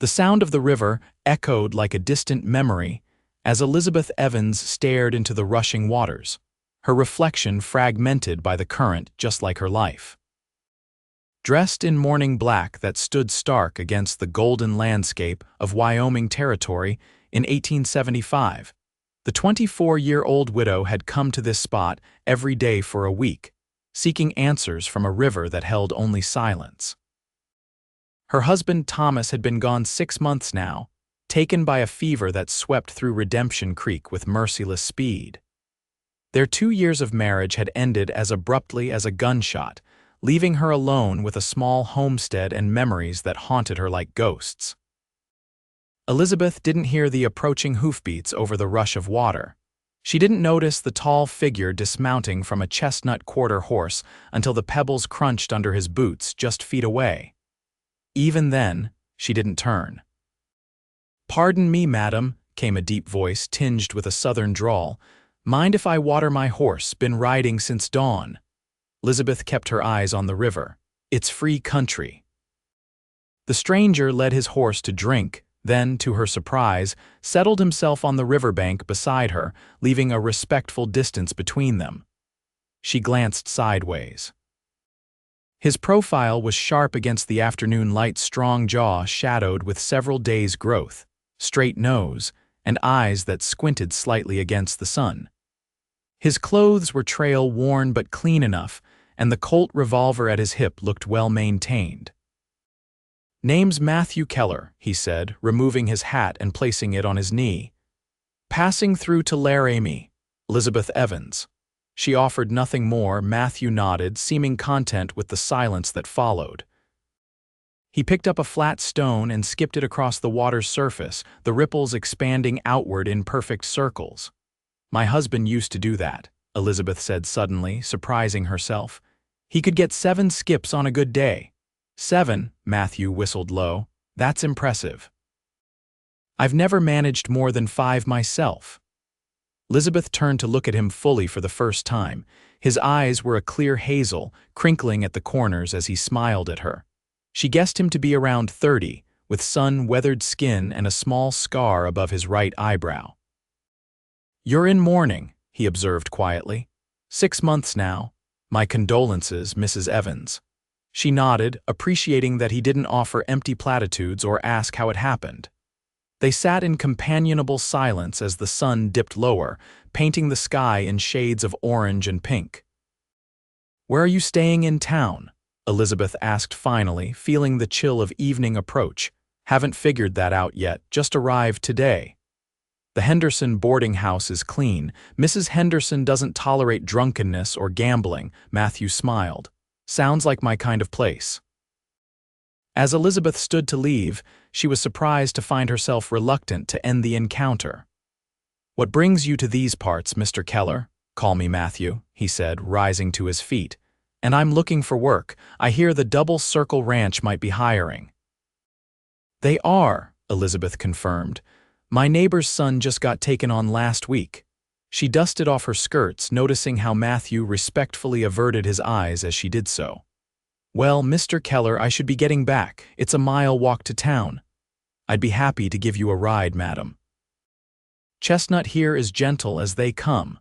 The sound of the river echoed like a distant memory as Elizabeth Evans stared into the rushing waters, her reflection fragmented by the current just like her life. Dressed in mourning black that stood stark against the golden landscape of Wyoming Territory in 1875, the 24-year-old widow had come to this spot every day for a week, seeking answers from a river that held only silence. Her husband Thomas had been gone 6 months now, taken by a fever that swept through Redemption Creek with merciless speed. Their 2 years of marriage had ended as abruptly as a gunshot, leaving her alone with a small homestead and memories that haunted her like ghosts. Elizabeth didn't hear the approaching hoofbeats over the rush of water. She didn't notice the tall figure dismounting from a chestnut quarter horse until the pebbles crunched under his boots just feet away. Even then, she didn't turn. "Pardon me, madam," came a deep voice tinged with a southern drawl. "Mind if I water my horse? Been riding since dawn." Elizabeth kept her eyes on the river. It's free country. The stranger led his horse to drink, then, to her surprise, settled himself on the riverbank beside her, leaving a respectful distance between them. She glanced sideways. His profile was sharp against the afternoon light, strong jaw shadowed with several days' growth, straight nose, and eyes that squinted slightly against the sun. His clothes were trail-worn but clean enough, and the Colt revolver at his hip looked well-maintained. "Name's Matthew Keller," he said, removing his hat and placing it on his knee. "Passing through to Laramie, Elizabeth Evans." She offered nothing more. Matthew nodded, seeming content with the silence that followed. He picked up a flat stone and skipped it across the water's surface, the ripples expanding outward in perfect circles. "My husband used to do that," Elizabeth said suddenly, surprising herself. "He could get 7 skips on a good day." "7, Matthew whistled low. "That's impressive." "I've never managed more than 5 myself." Elizabeth turned to look at him fully for the first time. His eyes were a clear hazel, crinkling at the corners as he smiled at her. She guessed him to be around 30, with sun-weathered skin and a small scar above his right eyebrow. "You're in mourning," he observed quietly. 6 months now. My condolences, Mrs. Evans." She nodded, appreciating that he didn't offer empty platitudes or ask how it happened. They sat in companionable silence as the sun dipped lower, painting the sky in shades of orange and pink. "Where are you staying in town?" Elizabeth asked finally, feeling the chill of evening approach. "Haven't figured that out yet, just arrived today." "The Henderson boarding house is clean. Mrs. Henderson doesn't tolerate drunkenness or gambling," Matthew smiled. "Sounds like my kind of place." As Elizabeth stood to leave, she was surprised to find herself reluctant to end the encounter. "What brings you to these parts, Mr. Keller?" "Call me Matthew," he said, rising to his feet. "And I'm looking for work. I hear the Double Circle Ranch might be hiring." "They are," Elizabeth confirmed. "My neighbor's son just got taken on last week." She dusted off her skirts, noticing how Matthew respectfully averted his eyes as she did so. "Well, Mr. Keller, I should be getting back. It's a mile walk to town." "I'd be happy to give you a ride, madam." "Chestnut here is gentle as they come."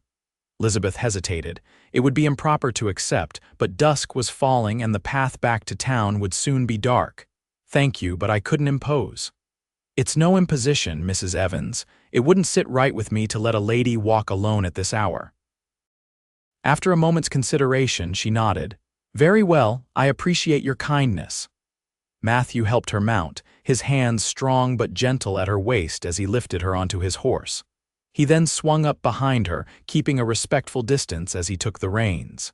Elizabeth hesitated. It would be improper to accept, but dusk was falling and the path back to town would soon be dark. "Thank you, but I couldn't impose." "It's no imposition, Mrs. Evans. It wouldn't sit right with me to let a lady walk alone at this hour." After a moment's consideration, she nodded. "Very well, I appreciate your kindness." Matthew helped her mount, his hands strong but gentle at her waist as he lifted her onto his horse. He then swung up behind her, keeping a respectful distance as he took the reins.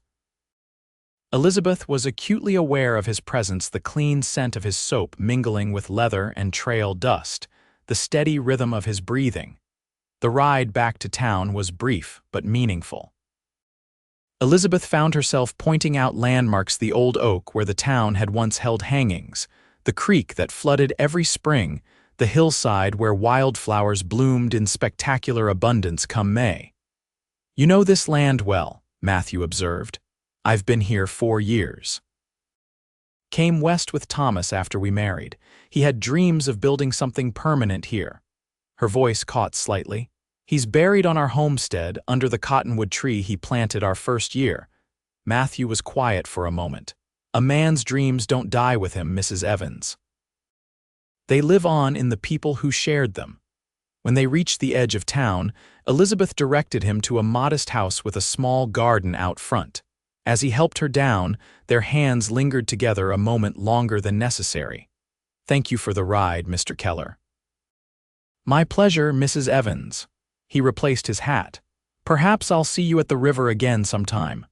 Elizabeth was acutely aware of his presence, the clean scent of his soap mingling with leather and trail dust, the steady rhythm of his breathing. The ride back to town was brief but meaningful. Elizabeth found herself pointing out landmarks: the old oak where the town had once held hangings, the creek that flooded every spring, the hillside where wildflowers bloomed in spectacular abundance come May. "You know this land well," Matthew observed. "I've been here 4 years." Came west with Thomas after we married. He had dreams of building something permanent here. Her voice caught slightly. He's buried on our homestead under the cottonwood tree he planted our first year. Matthew was quiet for a moment. A man's dreams don't die with him, Mrs. Evans. They live on in the people who shared them. When they reached the edge of town, Elizabeth directed him to a modest house with a small garden out front. As he helped her down, their hands lingered together a moment longer than necessary. "Thank you for the ride, Mr. Keller." "My pleasure, Mrs. Evans." He replaced his hat. "Perhaps I'll see you at the river again sometime."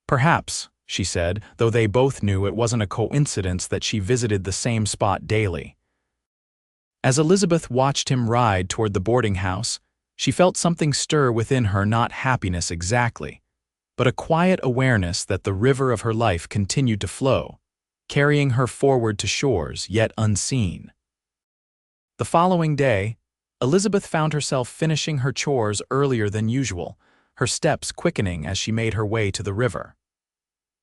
"Perhaps," she said, though they both knew it wasn't a coincidence that she visited the same spot daily. As Elizabeth watched him ride toward the boarding house, she felt something stir within her, not happiness exactly, but a quiet awareness that the river of her life continued to flow, carrying her forward to shores yet unseen. The following day, Elizabeth found herself finishing her chores earlier than usual, her steps quickening as she made her way to the river.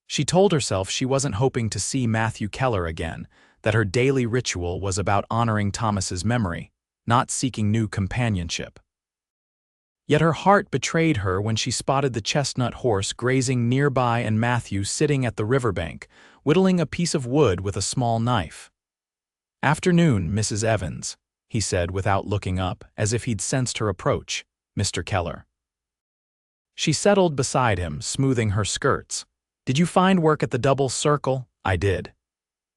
She told herself she wasn't hoping to see Matthew Keller again, that her daily ritual was about honoring Thomas's memory, not seeking new companionship. Yet her heart betrayed her when she spotted the chestnut horse grazing nearby and Matthew sitting at the riverbank, whittling a piece of wood with a small knife. "Afternoon, Mrs. Evans," he said without looking up, as if he'd sensed her approach. "Mr. Keller." She settled beside him, smoothing her skirts. "Did you find work at the Double Circle?" "I did."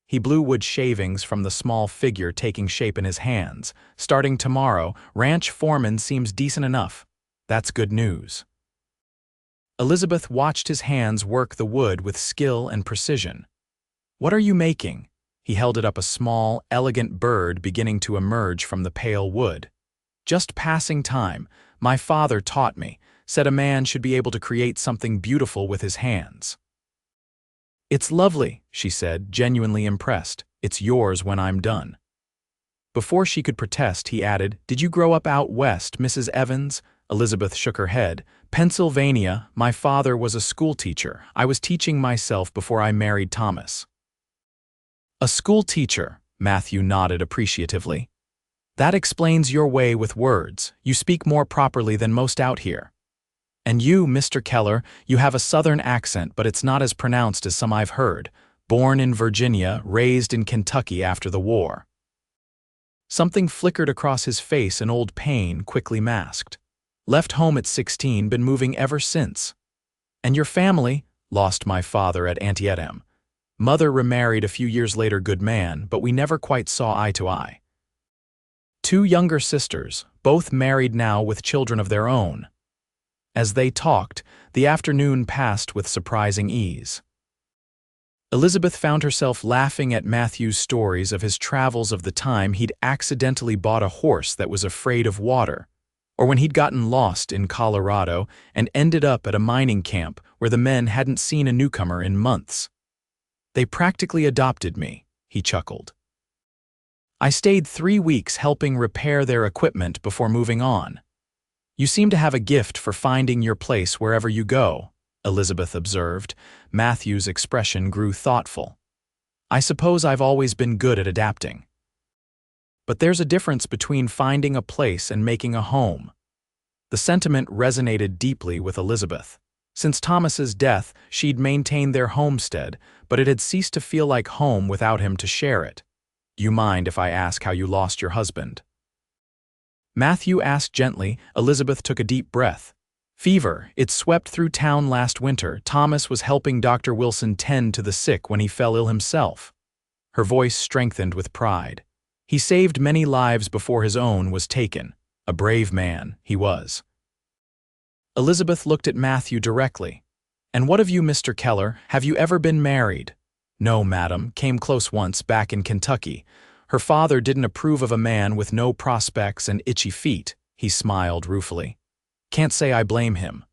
He blew wood shavings from the small figure taking shape in his hands. "Starting tomorrow, ranch foreman seems decent enough." "That's good news." Elizabeth watched his hands work the wood with skill and precision. "What are you making?" He held it up, a small, elegant bird beginning to emerge from the pale wood. "Just passing time. My father taught me, said a man should be able to create something beautiful with his hands." "It's lovely," she said, genuinely impressed. "It's yours when I'm done." Before she could protest, he added, "Did you grow up out west, Mrs. Evans?" Elizabeth shook her head. "Pennsylvania. My father was a schoolteacher. I was teaching myself before I married Thomas." "A schoolteacher," Matthew nodded appreciatively. "That explains your way with words. You speak more properly than most out here. And you, Mr. Keller, you have a southern accent, but it's not as pronounced as some I've heard. Born in Virginia, raised in Kentucky after the war." Something flickered across his face, an old pain quickly masked. "Left home at 16, been moving ever since." "And your family?" "Lost my father at Antietam. Mother remarried a few years later, good man, but we never quite saw eye to eye. 2 younger sisters, both married now with children of their own." As they talked, the afternoon passed with surprising ease. Elizabeth found herself laughing at Matthew's stories of his travels, of the time he'd accidentally bought a horse that was afraid of water, or when he'd gotten lost in Colorado and ended up at a mining camp where the men hadn't seen a newcomer in months. "They practically adopted me," he chuckled. "I stayed 3 weeks helping repair their equipment before moving on." "You seem to have a gift for finding your place wherever you go," Elizabeth observed. Matthew's expression grew thoughtful. "I suppose I've always been good at adapting." "But there's a difference between finding a place and making a home." The sentiment resonated deeply with Elizabeth. Since Thomas's death, she'd maintained their homestead, but it had ceased to feel like home without him to share it. "Do you mind if I ask how you lost your husband?" Matthew asked gently. Elizabeth took a deep breath. "Fever. It swept through town last winter. Thomas was helping Dr. Wilson tend to the sick when he fell ill himself." Her voice strengthened with pride. "He saved many lives before his own was taken. A brave man, he was." Elizabeth looked at Matthew directly. "And what of you, Mr. Keller? Have you ever been married?" "No, madam. Came close once, back in Kentucky. Her father didn't approve of a man with no prospects and itchy feet." He smiled ruefully. "Can't say I blame him."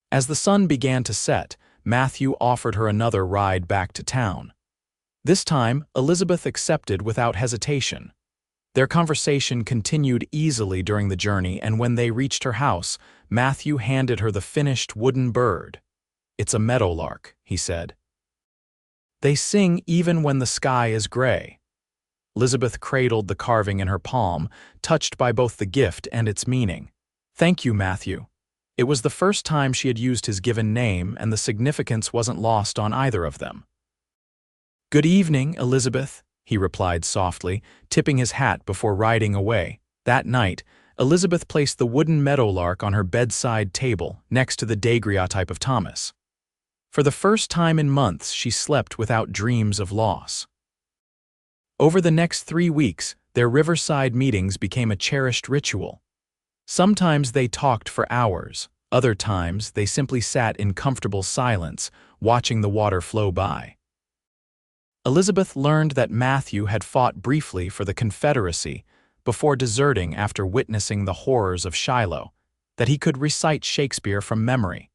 As the sun began to set, Matthew offered her another ride back to town. This time, Elizabeth accepted without hesitation. Their conversation continued easily during the journey, and when they reached her house, Matthew handed her the finished wooden bird. "It's a meadowlark," he said. They sing even when the sky is gray. Elizabeth cradled the carving in her palm, touched by both the gift and its meaning. Thank you, Matthew. It was the first time she had used his given name, and the significance wasn't lost on either of them. Good evening, Elizabeth, he replied softly, tipping his hat before riding away. That night, Elizabeth placed the wooden meadowlark on her bedside table next to the daguerreotype of Thomas. For the first time in months, she slept without dreams of loss. Over the next 3 weeks, their riverside meetings became a cherished ritual. Sometimes they talked for hours, other times they simply sat in comfortable silence, watching the water flow by. Elizabeth learned that Matthew had fought briefly for the Confederacy before deserting after witnessing the horrors of Shiloh, that he could recite Shakespeare from memory,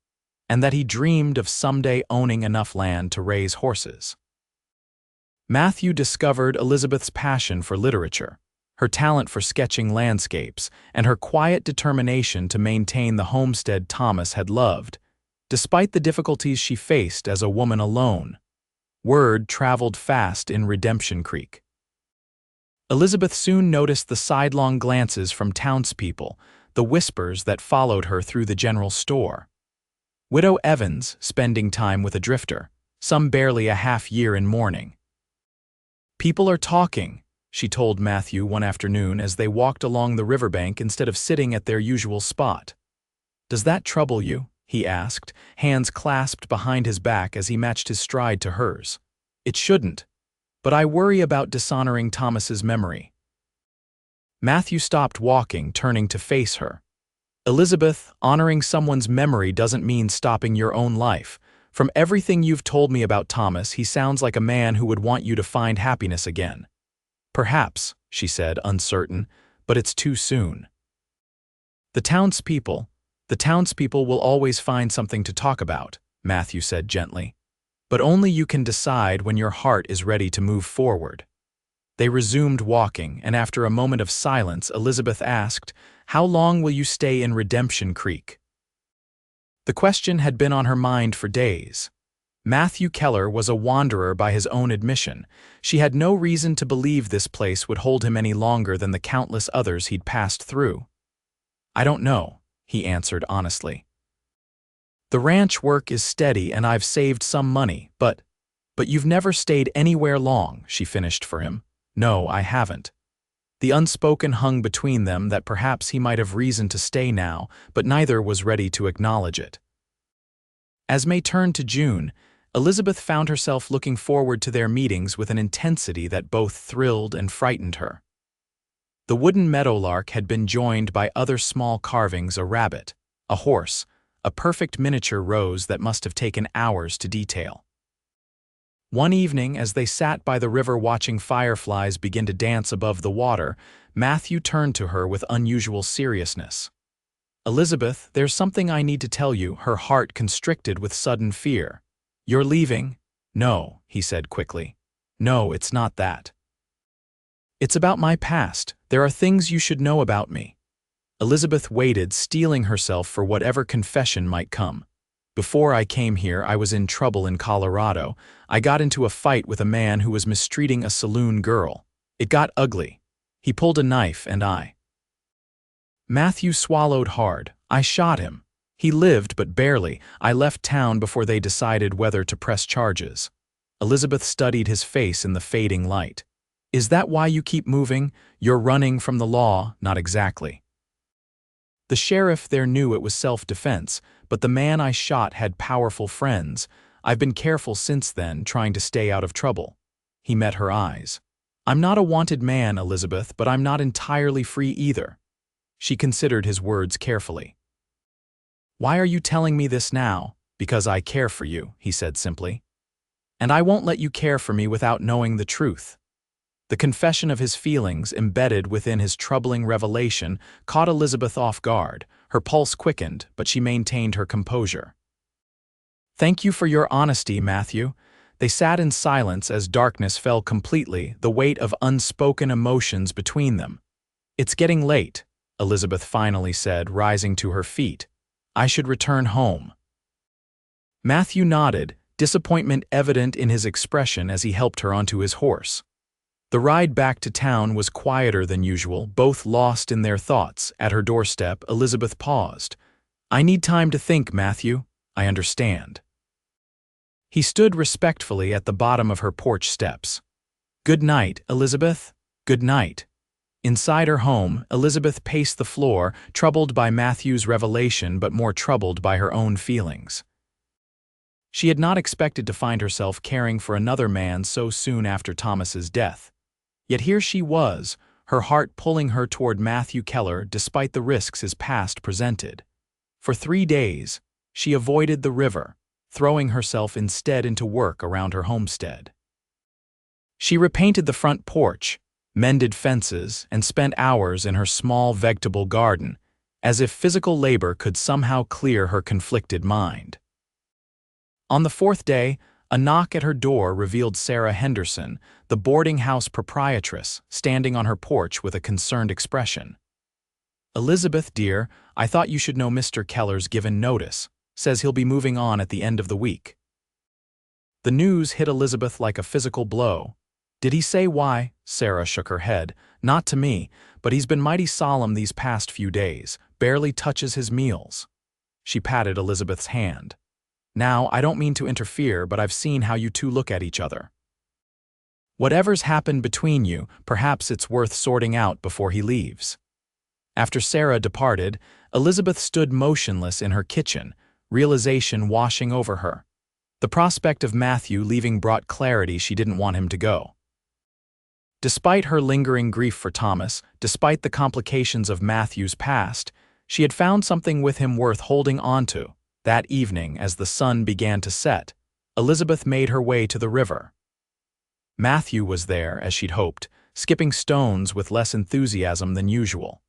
and that he dreamed of someday owning enough land to raise horses. Matthew discovered Elizabeth's passion for literature, her talent for sketching landscapes, and her quiet determination to maintain the homestead Thomas had loved, despite the difficulties she faced as a woman alone. Word traveled fast in Redemption Creek. Elizabeth soon noticed the sidelong glances from townspeople, the whispers that followed her through the general store. Widow Evans spending time with a drifter, some barely a half-year in mourning. People are talking, she told Matthew one afternoon as they walked along the riverbank instead of sitting at their usual spot. Does that trouble you? He asked, hands clasped behind his back as he matched his stride to hers. It shouldn't, but I worry about dishonoring Thomas's memory. Matthew stopped walking, turning to face her. Elizabeth, honoring someone's memory doesn't mean stopping your own life. From everything you've told me about Thomas, he sounds like a man who would want you to find happiness again. Perhaps, she said, uncertain, but it's too soon. The townspeople will always find something to talk about, Matthew said gently. But only you can decide when your heart is ready to move forward. They resumed walking, and after a moment of silence, Elizabeth asked, "How long will you stay in Redemption Creek?" The question had been on her mind for days. Matthew Keller was a wanderer by his own admission. She had no reason to believe this place would hold him any longer than the countless others he'd passed through. I don't know, he answered honestly. The ranch work is steady and I've saved some money, but you've never stayed anywhere long, she finished for him. No, I haven't. The unspoken hung between them that perhaps he might have reason to stay now, but neither was ready to acknowledge it. As May turned to June, Elizabeth found herself looking forward to their meetings with an intensity that both thrilled and frightened her. The wooden meadowlark had been joined by other small carvings: a rabbit, a horse, a perfect miniature rose that must have taken hours to detail. One evening, as they sat by the river watching fireflies begin to dance above the water, Matthew turned to her with unusual seriousness. Elizabeth, there's something I need to tell you, her heart constricted with sudden fear. You're leaving? No, he said quickly. No, it's not that. It's about my past. There are things you should know about me. Elizabeth waited, steeling herself for whatever confession might come. Before I came here, I was in trouble in Colorado. I got into a fight with a man who was mistreating a saloon girl. It got ugly. He pulled a knife and Matthew swallowed hard. I shot him. He lived, but barely. I left town before they decided whether to press charges. Elizabeth studied his face in the fading light. Is that why you keep moving? You're running from the law? Not exactly. The sheriff there knew it was self-defense, but the man I shot had powerful friends. I've been careful since then, trying to stay out of trouble. He met her eyes. I'm not a wanted man, Elizabeth, but I'm not entirely free either. She considered his words carefully. Why are you telling me this now? Because I care for you, he said simply. And I won't let you care for me without knowing the truth. The confession of his feelings, embedded within his troubling revelation, caught Elizabeth off guard. Her pulse quickened, but she maintained her composure. Thank you for your honesty, Matthew. They sat in silence as darkness fell completely, the weight of unspoken emotions between them. It's getting late, Elizabeth finally said, rising to her feet. I should return home. Matthew nodded, disappointment evident in his expression as he helped her onto his horse. The ride back to town was quieter than usual, both lost in their thoughts. At her doorstep, Elizabeth paused. "I need time to think, Matthew. I understand." He stood respectfully at the bottom of her porch steps. "Good night, Elizabeth. Good night." Inside her home, Elizabeth paced the floor, troubled by Matthew's revelation but more troubled by her own feelings. She had not expected to find herself caring for another man so soon after Thomas's death. Yet here she was, her heart pulling her toward Matthew Keller despite the risks his past presented. For 3 days, she avoided the river, throwing herself instead into work around her homestead. She repainted the front porch, mended fences, and spent hours in her small vegetable garden, as if physical labor could somehow clear her conflicted mind. On the 4th day, a knock at her door revealed Sarah Henderson, the boarding house proprietress, standing on her porch with a concerned expression. "Elizabeth, dear, I thought you should know Mr. Keller's given notice. Says he'll be moving on at the end of the week." The news hit Elizabeth like a physical blow. "Did he say why?" Sarah shook her head. "Not to me, but he's been mighty solemn these past few days, barely touches his meals." She patted Elizabeth's hand. "Now, I don't mean to interfere, but I've seen how you two look at each other. Whatever's happened between you, perhaps it's worth sorting out before he leaves." After Sarah departed, Elizabeth stood motionless in her kitchen, realization washing over her. The prospect of Matthew leaving brought clarity she didn't want him to go. Despite her lingering grief for Thomas, despite the complications of Matthew's past, she had found something with him worth holding on to. That evening, as the sun began to set, Elizabeth made her way to the river. Matthew was there, as she'd hoped, skipping stones with less enthusiasm than usual.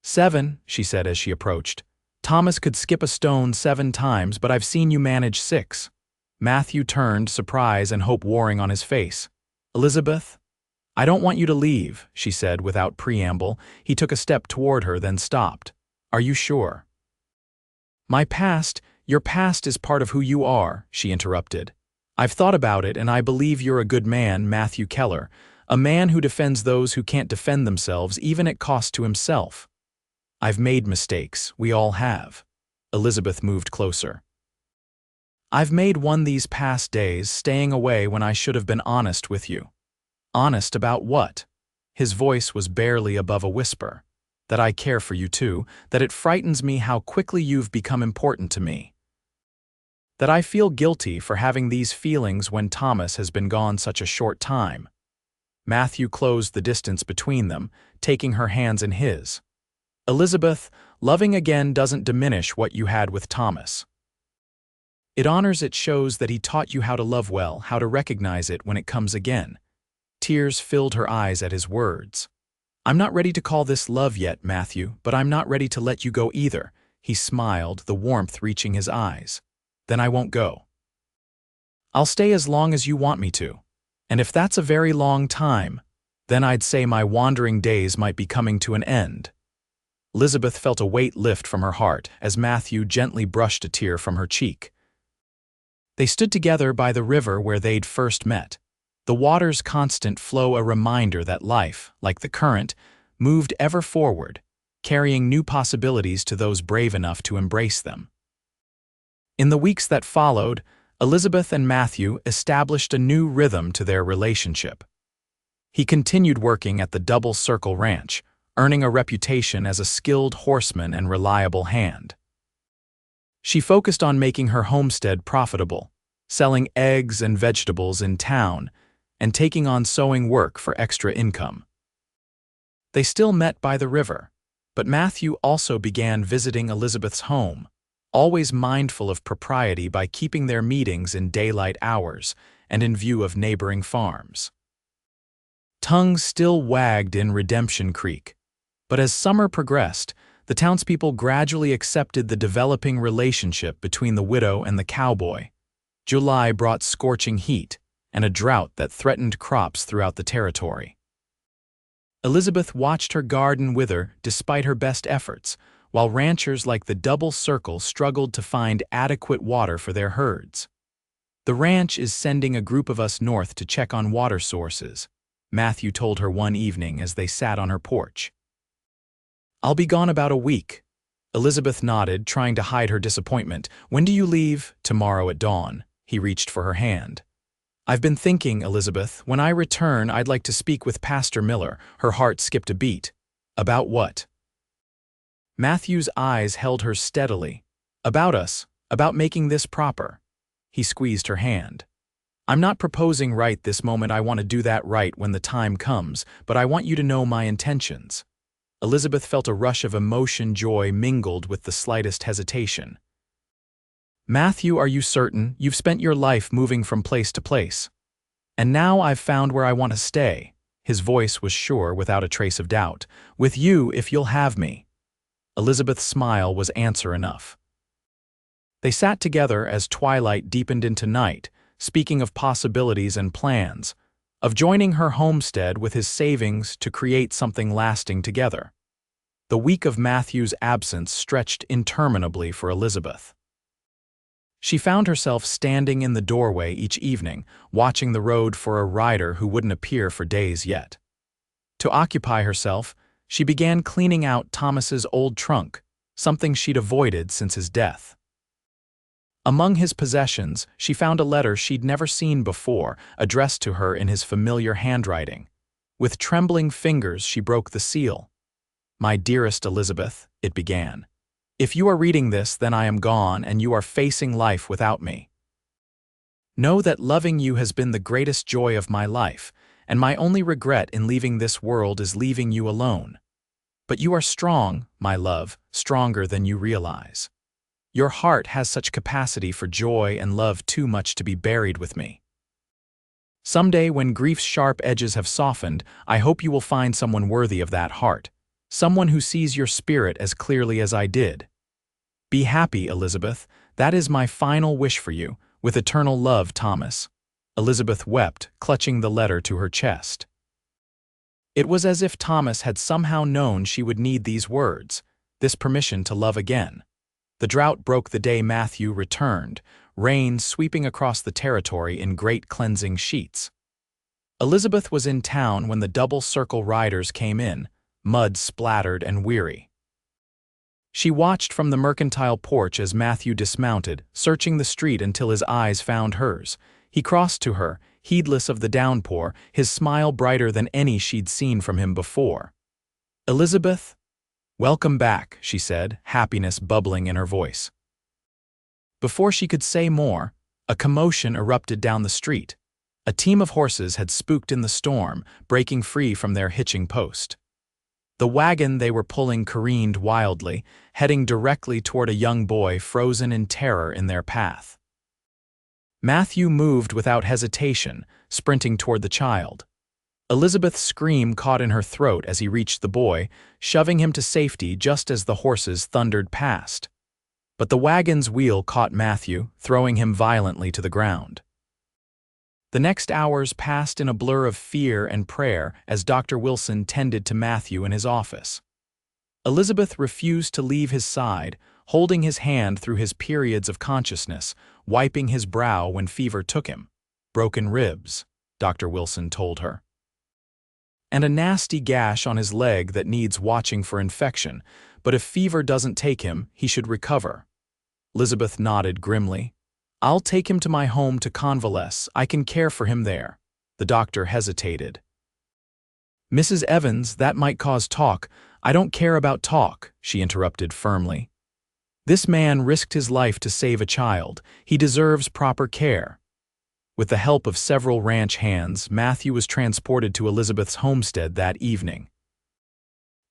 "7," she said as she approached. "Thomas could skip a stone 7 times, but I've seen you manage 6. Matthew turned, surprise and hope warring on his face. "Elizabeth, I don't want you to leave," she said without preamble. He took a step toward her, then stopped. "Are you sure?" Your past is part of who you are," she interrupted. "I've thought about it, and I believe you're a good man, Matthew Keller, a man who defends those who can't defend themselves, even at cost to himself." "I've made mistakes, we all have." Elizabeth moved closer. "I've made one these past days, staying away when I should have been honest with you." "Honest about what?" His voice was barely above a whisper. "That I care for you too, that it frightens me how quickly you've become important to me. That I feel guilty for having these feelings when Thomas has been gone such a short time." Matthew closed the distance between them, taking her hands in his. "Elizabeth, loving again doesn't diminish what you had with Thomas. It honors, it shows that he taught you how to love well, how to recognize it when it comes again." Tears filled her eyes at his words. "I'm not ready to call this love yet, Matthew, but I'm not ready to let you go either." He smiled, the warmth reaching his eyes. "Then I won't go. I'll stay as long as you want me to. And if that's a very long time, then I'd say my wandering days might be coming to an end." Elizabeth felt a weight lift from her heart as Matthew gently brushed a tear from her cheek. They stood together by the river where they'd first met. The water's constant flow a reminder that life, like the current, moved ever forward, carrying new possibilities to those brave enough to embrace them. In the weeks that followed, Elizabeth and Matthew established a new rhythm to their relationship. He continued working at the Double Circle Ranch, earning a reputation as a skilled horseman and reliable hand. She focused on making her homestead profitable, selling eggs and vegetables in town, and taking on sewing work for extra income. They still met by the river, but Matthew also began visiting Elizabeth's home, always mindful of propriety by keeping their meetings in daylight hours and in view of neighboring farms. Tongues still wagged in Redemption Creek, but as summer progressed, the townspeople gradually accepted the developing relationship between the widow and the cowboy. July brought scorching heat and a drought that threatened crops throughout the territory. Elizabeth watched her garden wither despite her best efforts, while ranchers like the Double Circle struggled to find adequate water for their herds. "The ranch is sending a group of us north to check on water sources," Matthew told her one evening as they sat on her porch. "I'll be gone about a week." Elizabeth nodded, trying to hide her disappointment. "When do you leave?" "Tomorrow at dawn." He reached for her hand. "I've been thinking, Elizabeth, when I return I'd like to speak with Pastor Miller." Her heart skipped a beat. "About what?" Matthew's eyes held her steadily. "About us, about making this proper." He squeezed her hand. "I'm not proposing right this moment. I want to do that right when the time comes, but I want you to know my intentions." Elizabeth felt a rush of emotion, joy mingled with the slightest hesitation. "Matthew, are you certain? You've spent your life moving from place to place. And now I've found where I want to stay." His voice was sure, without a trace of doubt. "With you, if you'll have me." Elizabeth's smile was answer enough. They sat together as twilight deepened into night, speaking of possibilities and plans, of joining her homestead with his savings to create something lasting together. The week of Matthew's absence stretched interminably for Elizabeth. She found herself standing in the doorway each evening, watching the road for a rider who wouldn't appear for days yet. To occupy herself, she began cleaning out Thomas's old trunk, something she'd avoided since his death. Among his possessions, she found a letter she'd never seen before, addressed to her in his familiar handwriting. With trembling fingers, she broke the seal. "My dearest Elizabeth," it began. "If you are reading this, then I am gone and you are facing life without me. Know that loving you has been the greatest joy of my life, and my only regret in leaving this world is leaving you alone. But you are strong, my love, stronger than you realize. Your heart has such capacity for joy and love too much to be buried with me. Someday, when grief's sharp edges have softened, I hope you will find someone worthy of that heart, someone who sees your spirit as clearly as I did. Be happy, Elizabeth. That is my final wish for you. With eternal love, Thomas." Elizabeth wept, clutching the letter to her chest. It was as if Thomas had somehow known she would need these words, this permission to love again. The drought broke the day Matthew returned, rain sweeping across the territory in great cleansing sheets. Elizabeth was in town when the double-circle riders came in, mud splattered and weary. She watched from the mercantile porch as Matthew dismounted, searching the street until his eyes found hers. He crossed to her, heedless of the downpour, his smile brighter than any she'd seen from him before. "Elizabeth?" "Welcome back," she said, happiness bubbling in her voice. Before she could say more, a commotion erupted down the street. A team of horses had spooked in the storm, breaking free from their hitching post. The wagon they were pulling careened wildly, heading directly toward a young boy frozen in terror in their path. Matthew moved without hesitation, sprinting toward the child. Elizabeth's scream caught in her throat as he reached the boy, shoving him to safety just as the horses thundered past. But the wagon's wheel caught Matthew, throwing him violently to the ground. The next hours passed in a blur of fear and prayer as Dr. Wilson tended to Matthew in his office. Elizabeth refused to leave his side, holding his hand through his periods of consciousness, wiping his brow when fever took him. "Broken ribs," Dr. Wilson told her. "And a nasty gash on his leg that needs watching for infection, but if fever doesn't take him, he should recover." Elizabeth nodded grimly. "I'll take him to my home to convalesce. I can care for him there." The doctor hesitated. "Mrs. Evans, that might cause talk." "I don't care about talk," she interrupted firmly. "This man risked his life to save a child. He deserves proper care." With the help of several ranch hands, Matthew was transported to Elizabeth's homestead that evening.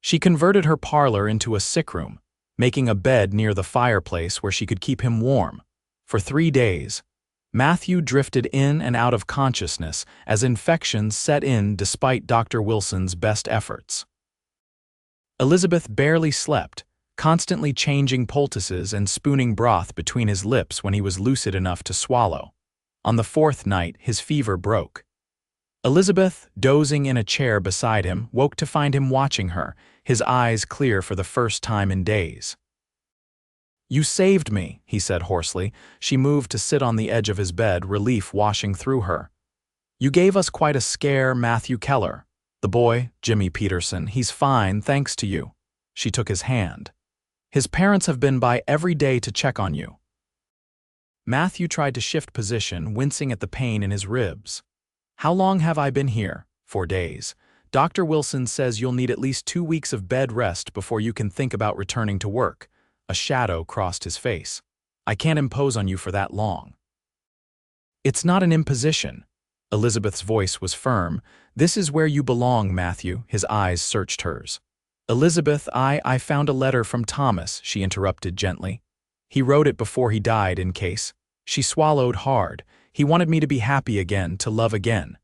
She converted her parlor into a sick room, making a bed near the fireplace where she could keep him warm. For 3 days, Matthew drifted in and out of consciousness as infections set in despite Dr. Wilson's best efforts. Elizabeth barely slept, constantly changing poultices and spooning broth between his lips when he was lucid enough to swallow. On the 4th night, his fever broke. Elizabeth, dozing in a chair beside him, woke to find him watching her, his eyes clear for the first time in days. "You saved me," he said hoarsely. She moved to sit on the edge of his bed, relief washing through her. "You gave us quite a scare, Matthew Keller. The boy, Jimmy Peterson, he's fine thanks to you." She took his hand. "His parents have been by every day to check on you." Matthew tried to shift position, wincing at the pain in his ribs. "How long have I been here?" "4 days. Dr. Wilson says you'll need at least 2 weeks of bed rest before you can think about returning to work." A shadow crossed his face. "I can't impose on you for that long." "It's not an imposition." Elizabeth's voice was firm. "This is where you belong, Matthew." His eyes searched hers. "Elizabeth, I found a letter from Thomas," she interrupted gently. "He wrote it before he died in case." She swallowed hard. "He wanted me to be happy again, to love again."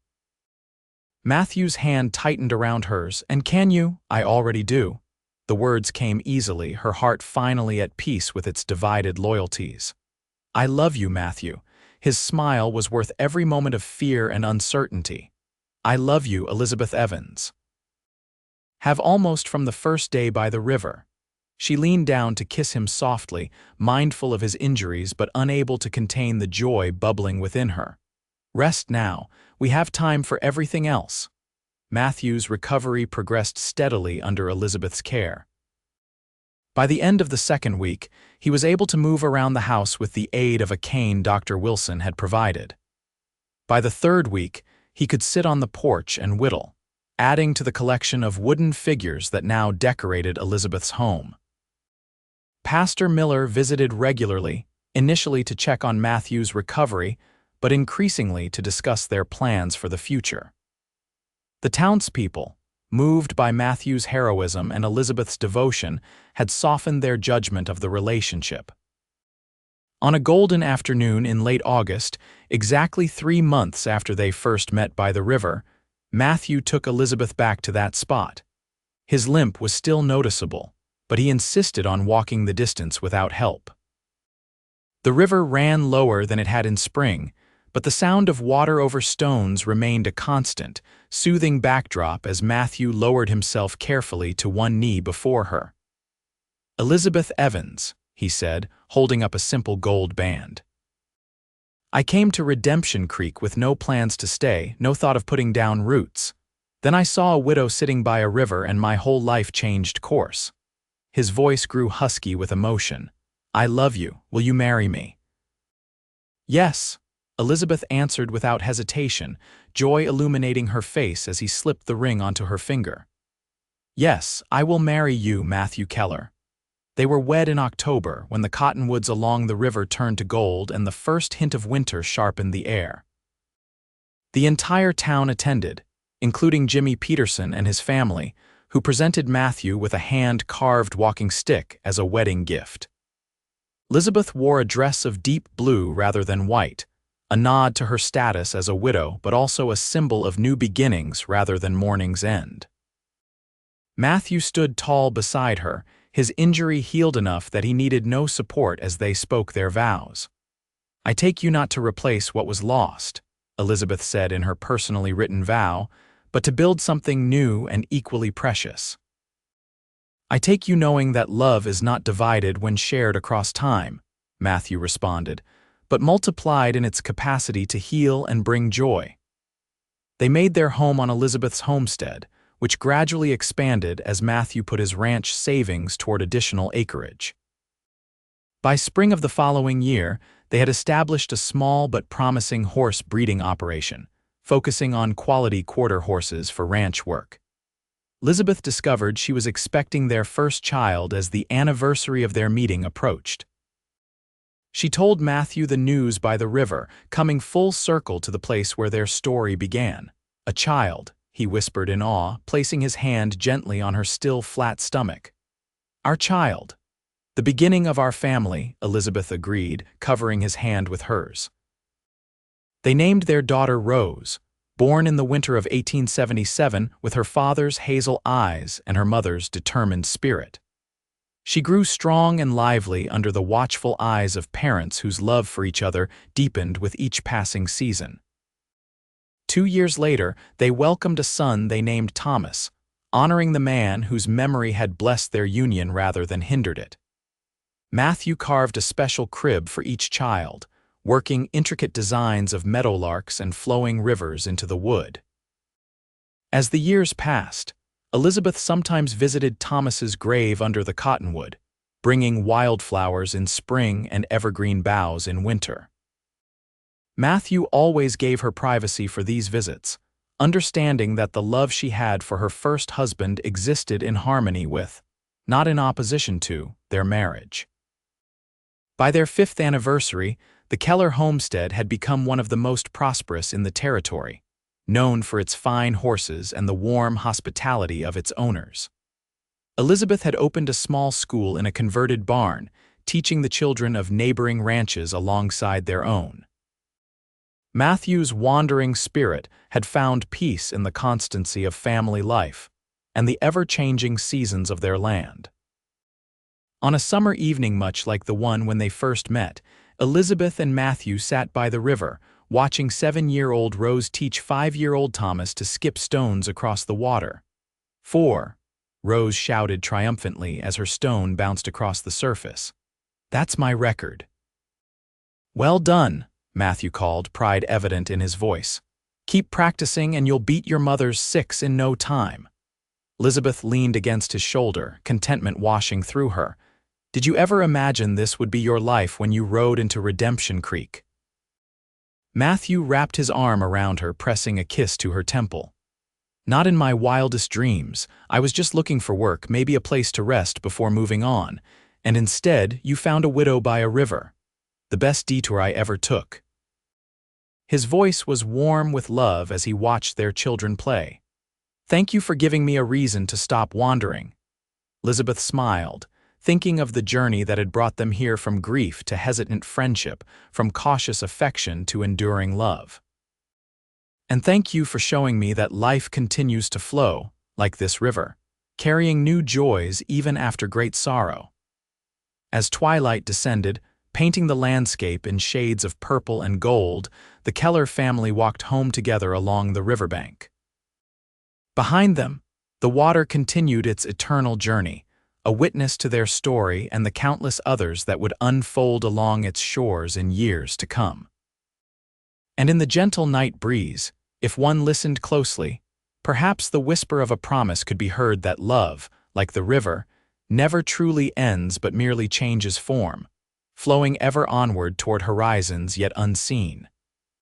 Matthew's hand tightened around hers. "And can you?" "I already do." The words came easily, her heart finally at peace with its divided loyalties. "I love you, Matthew." His smile was worth every moment of fear and uncertainty. "I love you, Elizabeth Evans." "Have almost from the first day by the river." She leaned down to kiss him softly, mindful of his injuries but unable to contain the joy bubbling within her. "Rest now. We have time for everything else." Matthew's recovery progressed steadily under Elizabeth's care. By the end of the 2nd week, he was able to move around the house with the aid of a cane Dr. Wilson had provided. By the 3rd week, he could sit on the porch and whittle, adding to the collection of wooden figures that now decorated Elizabeth's home. Pastor Miller visited regularly, initially to check on Matthew's recovery, but increasingly to discuss their plans for the future. The townspeople, moved by Matthew's heroism and Elizabeth's devotion, had softened their judgment of the relationship. On a golden afternoon in late August, exactly 3 months after they first met by the river, Matthew took Elizabeth back to that spot. His limp was still noticeable, but he insisted on walking the distance without help. The river ran lower than it had in spring, but the sound of water over stones remained a constant, soothing backdrop as Matthew lowered himself carefully to one knee before her. "Elizabeth Evans," he said, holding up a simple gold band. "I came to Redemption Creek with no plans to stay, no thought of putting down roots. Then I saw a widow sitting by a river and my whole life changed course." His voice grew husky with emotion. "I love you. Will you marry me?" "Yes," Elizabeth answered without hesitation, joy illuminating her face as he slipped the ring onto her finger. "Yes, I will marry you, Matthew Keller." They were wed in October, when the cottonwoods along the river turned to gold and the first hint of winter sharpened the air. The entire town attended, including Jimmy Peterson and his family, who presented Matthew with a hand-carved walking stick as a wedding gift. Elizabeth wore a dress of deep blue rather than white, a nod to her status as a widow but also a symbol of new beginnings rather than mourning's end. Matthew stood tall beside her, his injury healed enough that he needed no support as they spoke their vows. "I take you not to replace what was lost," Elizabeth said in her personally written vow, "but to build something new and equally precious. I take you knowing that love is not divided when shared across time," Matthew responded, "but multiplied in its capacity to heal and bring joy." They made their home on Elizabeth's homestead, which gradually expanded as Matthew put his ranch savings toward additional acreage. By spring of the following year, they had established a small but promising horse breeding operation, focusing on quality quarter horses for ranch work. Elizabeth discovered she was expecting their first child as the anniversary of their meeting approached. She told Matthew the news by the river, coming full circle to the place where their story began. "A child," he whispered in awe, placing his hand gently on her still flat stomach. "Our child. The beginning of our family," Elizabeth agreed, covering his hand with hers. They named their daughter Rose, born in the winter of 1877 with her father's hazel eyes and her mother's determined spirit. She grew strong and lively under the watchful eyes of parents whose love for each other deepened with each passing season. 2 years later, they welcomed a son they named Thomas, honoring the man whose memory had blessed their union rather than hindered it. Matthew carved a special crib for each child, working intricate designs of meadowlarks and flowing rivers into the wood. As the years passed, Elizabeth sometimes visited Thomas's grave under the cottonwood, bringing wildflowers in spring and evergreen boughs in winter. Matthew always gave her privacy for these visits, understanding that the love she had for her first husband existed in harmony with, not in opposition to, their marriage. By their 5th anniversary, the Keller homestead had become one of the most prosperous in the territory, known for its fine horses and the warm hospitality of its owners. Elizabeth had opened a small school in a converted barn, teaching the children of neighboring ranches alongside their own. Matthew's wandering spirit had found peace in the constancy of family life and the ever-changing seasons of their land. On a summer evening much like the one when they first met, Elizabeth and Matthew sat by the river, watching 7-year-old Rose teach 5-year-old Thomas to skip stones across the water. 4, Rose shouted triumphantly as her stone bounced across the surface. "That's my record." "Well done," Matthew called, pride evident in his voice. "Keep practicing and you'll beat your mother's 6 in no time." Elizabeth leaned against his shoulder, contentment washing through her. "Did you ever imagine this would be your life when you rode into Redemption Creek?" Matthew wrapped his arm around her, pressing a kiss to her temple. "Not in my wildest dreams. I was just looking for work, maybe a place to rest before moving on, and instead you found a widow by a river. The best detour I ever took." His voice was warm with love as he watched their children play. "Thank you for giving me a reason to stop wandering." Elizabeth smiled, thinking of the journey that had brought them here, from grief to hesitant friendship, from cautious affection to enduring love. "And thank you for showing me that life continues to flow, like this river, carrying new joys even after great sorrow." As twilight descended, painting the landscape in shades of purple and gold, the Keller family walked home together along the riverbank. Behind them, the water continued its eternal journey, a witness to their story and the countless others that would unfold along its shores in years to come. And in the gentle night breeze, if one listened closely, perhaps the whisper of a promise could be heard that love, like the river, never truly ends but merely changes form, flowing ever onward toward horizons yet unseen.